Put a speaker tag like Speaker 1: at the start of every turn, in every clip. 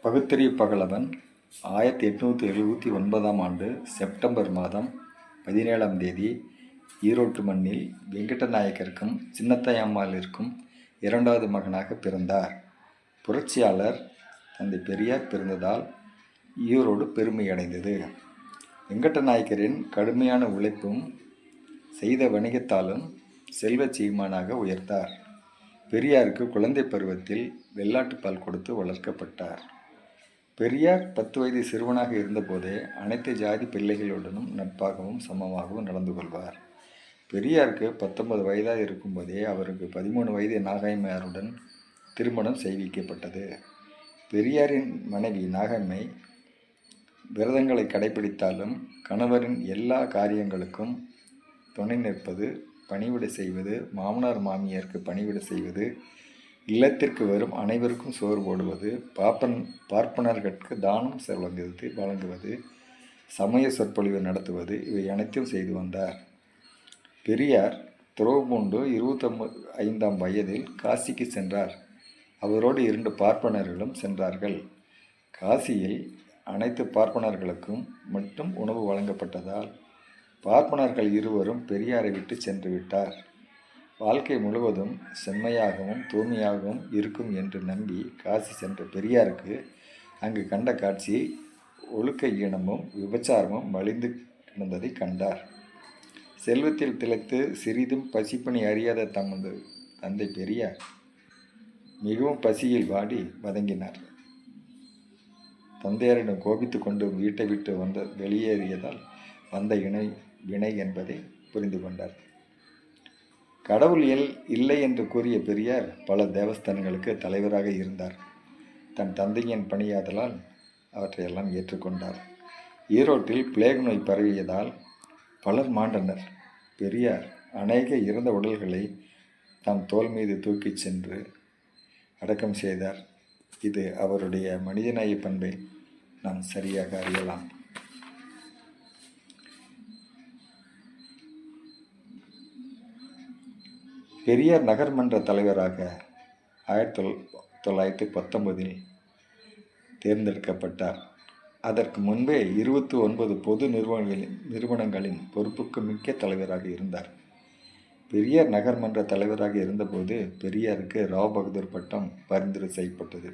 Speaker 1: பகுத்தறிவு பகலவன் 1879 செப்டம்பர் மாதம் 17ஆம் தேதி ஈரோட்டு மண்ணில் வெங்கடநாயக்கருக்கும் சின்னத்தாயம்மாளிற்கும் இரண்டாவது மகனாக பிறந்தார். புரட்சியாளர் தந்தை பெரியார் பிறந்ததால் ஈரோடு பெருமையடைந்தது. வெங்கடநாயக்கரின் கடுமையான உழைப்பும் செய்த வணிகத்தாலும் செல்வச் சீமானாக உயர்ந்தார். பெரியாருக்கு குழந்தை பருவத்தில் வெள்ளாட்டுப்பால் கொடுத்து வளர்க்கப்பட்டார். பெரியார் 10 வயது சிறுவனாக இருந்தபோதே அனைத்து ஜாதி பிள்ளைகளுடனும் நட்பாகவும் சமமாகவும் நடந்து கொள்வார். பெரியாருக்கு 19 வயதாக இருக்கும்போதே அவருக்கு 13 வயது நாகம்மையாருடன் திருமணம் செய்விக்கப்பட்டது. பெரியாரின் மனைவி நாகம்மை விரதங்களை கடைபிடித்தாலும் கணவரின் எல்லா காரியங்களுக்கும் துணை நிற்பது, பணிவிடை செய்வது, மாமனார் மாமியாருக்கு பணிவிடை செய்வது, இல்லத்திற்கு வரும் அனைவருக்கும் சோறு போடுவது, பார்ப்பனர்களுக்கு தானம் வழங்குவது, சமய சொற்பொழிவு நடத்துவது, இவை அனைத்தும் செய்து வந்தார். பெரியார் துறவுபூண்டு 25ஆம் வயதில் காசிக்கு சென்றார். அவரோடு 2 பார்ப்பனர்களும் சென்றார்கள். காசியில் அனைத்து பார்ப்பனர்களுக்கும் மட்டும் உணவு வழங்கப்பட்டதால் பார்ப்பனர்கள் இருவரும் பெரியாரை விட்டு சென்று விட்டார். வாழ்க்கை முழுவதும் செம்மையாகவும் தூய்மையாகவும் இருக்கும் என்று நம்பி காசி சென்ற பெரியாருக்கு அங்கு கண்ட காட்சி ஒழுக்க ஈனமும் விபச்சாரமும் மலிந்து கிடந்ததை கண்டார். செல்வத்தில் திளைத்து சிறிதும் பசிப்பணி அறியாத தமது தந்தை பெரியார் மிகவும் பசியில் வாடி வதங்கினார். தந்தையாரிடம் கோபித்து கொண்டு வீட்டை விட்டு வெளியேறியதால் வந்த வினை என்பதை புரிந்து கொண்டார். கடவுள் இல்லை என்று கூறிய பெரியார் பல தேவஸ்தானங்களுக்கு தலைவராக இருந்தார். தன் தந்தையின் பணியாதலால் அவற்றையெல்லாம் ஏற்றுக்கொண்டார். ஈரோட்டில் பிளேக் நோய் பரவியதால் பலர் மாண்டனர். பெரியார் அநேக இறந்த உடல்களை தம் தோள் மீது தூக்கிச் சென்று அடக்கம் செய்தார். இது அவருடைய மனிதநேய பண்பை நாம் சரியாக அறியலாம். பெரியார் நகர்மன்ற தலைவராக 1919 தேர்ந்தெடுக்கப்பட்டார். அதற்கு முன்பே 29 பொது நிறுவனங்களின் பொறுப்புக்கு மிக்க தலைவராக இருந்தார். பெரியார் நகர்மன்ற தலைவராக இருந்தபோது பெரியாருக்கு ராவ் பகதூர் பட்டம் பரிந்துரை செய்யப்பட்டது.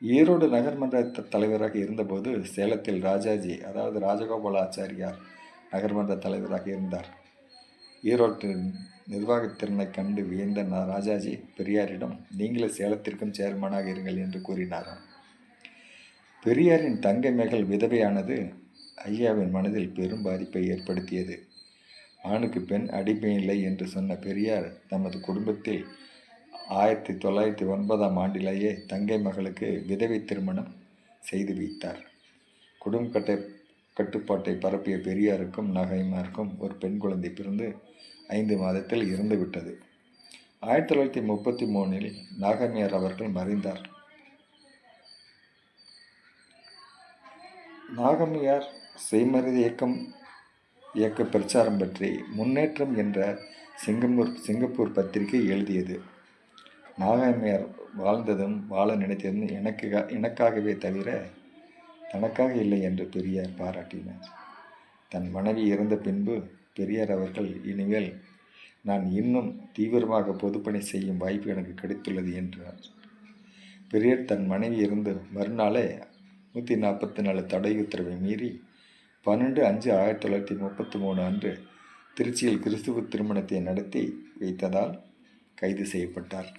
Speaker 1: ஈரோடு நகர்மன்ற தலைவராக இருந்தபோது சேலத்தில் ராஜாஜி, அதாவது ராஜகோபாலாச்சாரியார் நகர்மன்ற தலைவராக இருந்தார். ஈரோட்டு நிர்வாகத்திறனை கண்டு வியந்த ராஜாஜி பெரியாரிடம், நீங்களே சேலத்திற்கும் சேர்மனாக இருங்கள் என்று கூறினார். பெரியாரின் தங்கை மகள் விதவையானது ஐயாவின் மனதில் பெரும் பாதிப்பை ஏற்படுத்தியது. ஆணுக்கு பெண் அடிமையில்லை என்று சொன்ன பெரியார் தமது குடும்பத்தில் 1909ஆம் ஆண்டிலேயே தங்கை மகளுக்கு விதவை திருமணம் செய்து வைத்தார். குடும்ப கட்டுப்பாட்டை பரப்பிய பெரியாருக்கும் நாகம்மையாருக்கும் ஒரு பெண் குழந்தை பிறந்து 5 மாதத்தில் இறந்துவிட்டது. 1933 நாகம்மையார் அவர்கள் மறைந்தார். நாகம்மையார் செய்மருதி இயக்க பிரச்சாரம் பற்றி முன்னேற்றம் என்ற சிங்கப்பூர் பத்திரிகை எழுதியது. நாகம்மையார் வாழ்ந்ததும் வாழ நினைத்ததும் எனக்காகவே தவிர தனக்காக இல்லை என்று பெரியார் பாராட்டினார். தன் மனைவி இறந்த பின்பு பெரியார் அவர்கள், இனிமேல் நான் இன்னும் தீவிரமாக பொதுப்பணி செய்யும் வாய்ப்பு எனக்கு கிடைத்துள்ளது என்றார். பெரியார் தன் மனைவி இருந்து மறுநாளே 144 தடை உத்தரவை மீறி 12/5/1933 அன்று திருச்சியில் கிறிஸ்துவ திருமணத்தை நடத்தி வைத்ததால் கைது செய்யப்பட்டார்.